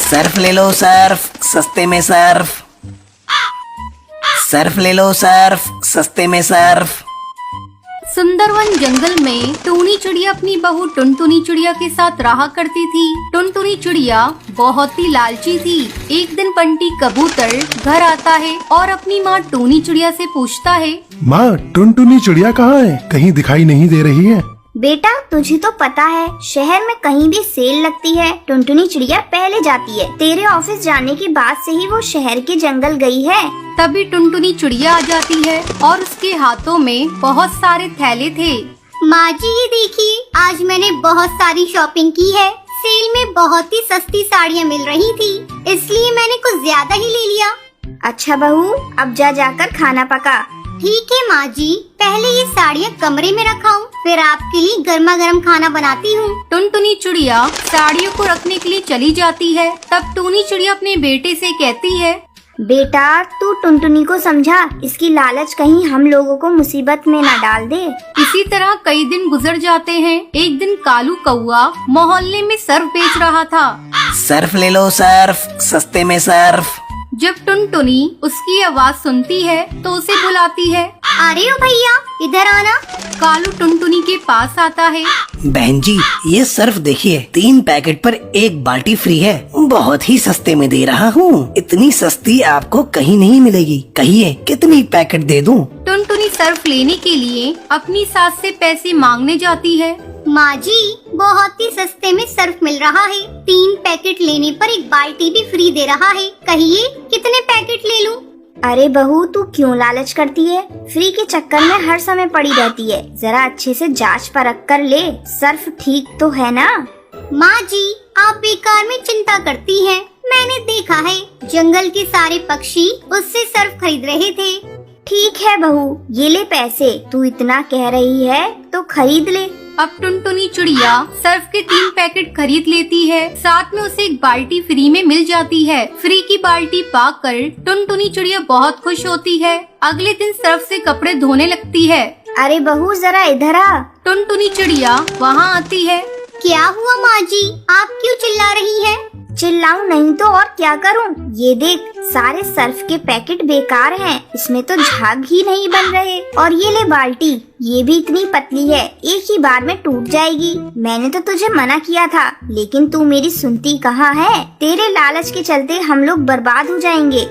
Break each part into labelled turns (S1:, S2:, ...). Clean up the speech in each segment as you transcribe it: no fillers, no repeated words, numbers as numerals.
S1: Surf ले लो Surf, सस्ते में सर्फ। सर्फ ले लो सर्फ, सस्ते में सर्फ।
S2: सुंदरवन जंगल में टूनी चिड़िया अपनी बहू टुनटुनी चिड़िया के साथ रहा करती थी। टुनटुनी चिड़िया बहुत ही लालची थी। एक दिन बंटी कबूतर घर आता है और अपनी माँ टूनी चिड़िया से पूछता है,
S3: माँ टुनटुनी चिड़िया कहाँ है? कहीं दिखाई नहीं दे रही है।
S4: बेटा तुझे तो पता है शहर में कहीं भी सेल लगती है टुनटुनी चिड़िया पहले जाती है। तेरे ऑफिस जाने के बाद से ही वो शहर के जंगल गई है।
S2: तभी टुनटुनी चिड़िया आ जाती है और उसके हाथों में बहुत सारे थैले थे।
S5: माँ जी ये देखिए, आज मैंने बहुत सारी शॉपिंग की है। सेल में बहुत ही सस्ती साड़ियाँ मिल रही थी, इसलिए मैंने कुछ ज्यादा ही ले लिया।
S4: अच्छा बहू, अब जाकर खाना पका।
S5: ठीक है माँ जी, पहले ये साड़ियाँ कमरे में रखाऊं, फिर आपके लिए गर्मा गर्म खाना बनाती हूँ।
S2: टुनटुनी चिड़िया साड़ियों को रखने के लिए चली जाती है। तब टूनी चिड़िया अपने बेटे से कहती है,
S4: बेटा तू टुनटुनी को समझा, इसकी लालच कहीं हम लोगों को मुसीबत में न डाल दे।
S2: इसी तरह कई दिन गुजर जाते हैं। एक दिन कालू कौआ मोहल्ले में सर्फ बेच रहा था।
S1: सर्फ ले लो सर्फ, सस्ते में सर्फ।
S2: जब टुनटुनी उसकी आवाज सुनती है तो उसे बुलाती है।
S5: अरे ओ भैया इधर आना।
S2: कालू टुनटुनी के पास आता है।
S1: बहन जी ये सर्फ देखिए, 3 पैकेट पर 1 बाल्टी फ्री है। बहुत ही सस्ते में दे रहा हूँ। इतनी सस्ती आपको कहीं नहीं मिलेगी। कहिए कितनी पैकेट दे दूँ?
S2: टुनटुनी सर्फ लेने के लिए अपनी सास से पैसे मांगने जाती है।
S5: माँ जी बहुत ही सस्ते में सर्फ मिल रहा है। 3 पैकेट लेने पर 1 बाल्टी भी फ्री दे रहा है। कहिए कितने पैकेट ले लूं?
S4: अरे बहू तू क्यों लालच करती है? फ्री के चक्कर में हर समय पड़ी रहती है। जरा अच्छे से जांच परख कर ले, सर्फ ठीक तो है ना?
S5: माँ जी आप बेकार में चिंता करती हैं। मैंने देखा है जंगल के सारे पक्षी उससे सर्फ खरीद रहे थे।
S4: ठीक है बहू, ये ले पैसे। तू इतना कह रही है तो खरीद ले।
S2: अब टुनटुनी चिड़िया सर्फ के 3 पैकेट खरीद लेती है। साथ में उसे 1 बाल्टी फ्री में मिल जाती है। फ्री की बाल्टी पाकर टुनटुनी चिड़िया बहुत खुश होती है। अगले दिन सर्फ से कपड़े धोने लगती है।
S4: अरे बहू जरा इधर आ।
S2: टुनटुनी चिड़िया वहाँ आती है।
S5: क्या हुआ माँ जी, आप क्यों चिल्ला रही हैं?
S4: चिल्लाऊं नहीं तो और क्या करूं? ये देख सारे सर्फ के पैकेट बेकार हैं। इसमें तो झाग ही नहीं बन रहे। और ये ले बाल्टी, ये भी इतनी पतली है, एक ही बार में टूट जाएगी। मैंने तो तुझे मना किया था, लेकिन तू मेरी सुनती कहाँ है? तेरे लालच के चलते हम लोग बर्बाद हो जाएंगे।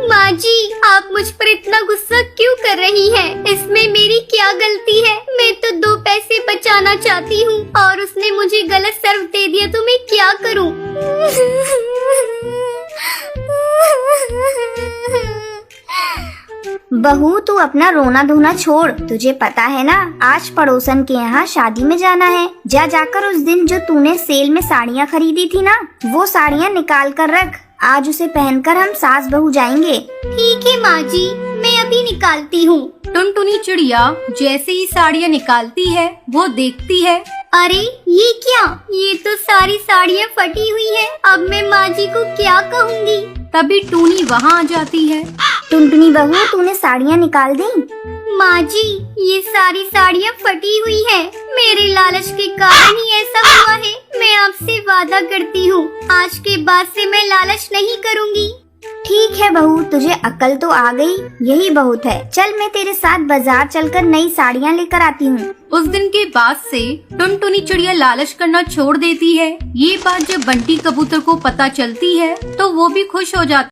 S5: माँ जी आप मुझ पर इतना गुस्सा क्यों कर रही हैं? इसमें मेरी क्या गलती है? मैं तो 2 पैसे बचाना चाहती हूँ और उसने मुझे गलत सर्फ दे दिया तो मैं क्या करूँ?
S4: बहू तू अपना रोना धोना छोड़। तुझे पता है ना आज पड़ोसन के यहाँ शादी में जाना है। जाकर उस दिन जो तूने सेल में साड़ियाँ खरीदी थी ना, वो साड़ियाँ निकाल कर रख। आज उसे पहनकर हम सास बहू जाएंगे।
S5: ठीक है माँ जी, मैं अभी निकालती हूँ।
S2: टुनटुनी चिड़िया जैसे ही साड़ियाँ निकालती है वो देखती है,
S5: अरे ये क्या? ये तो सारी साड़ियाँ फटी हुई है। अब मैं माँ जी को क्या कहूँगी?
S2: तभी टूनी वहाँ आ जाती है।
S4: टुनटुनी बहू तूने साड़ियाँ निकाल दी?
S5: माँ जी ये सारी साड़ियाँ फटी हुई हैं। मेरे लालच के कारण ही ऐसा हुआ है। मैं आपसे वादा करती हूँ आज के बाद से मैं लालच नहीं करूँगी।
S4: ठीक है बहू, तुझे अकल तो आ गई, यही बहुत है। चल मैं तेरे साथ बाजार चलकर नई साड़ियाँ लेकर आती हूँ।
S2: उस दिन के बाद से टुनटुनी चिड़िया लालच करना छोड़ देती है। ये बात जब बंटी कबूतर को पता चलती है तो वो भी खुश हो जाता है।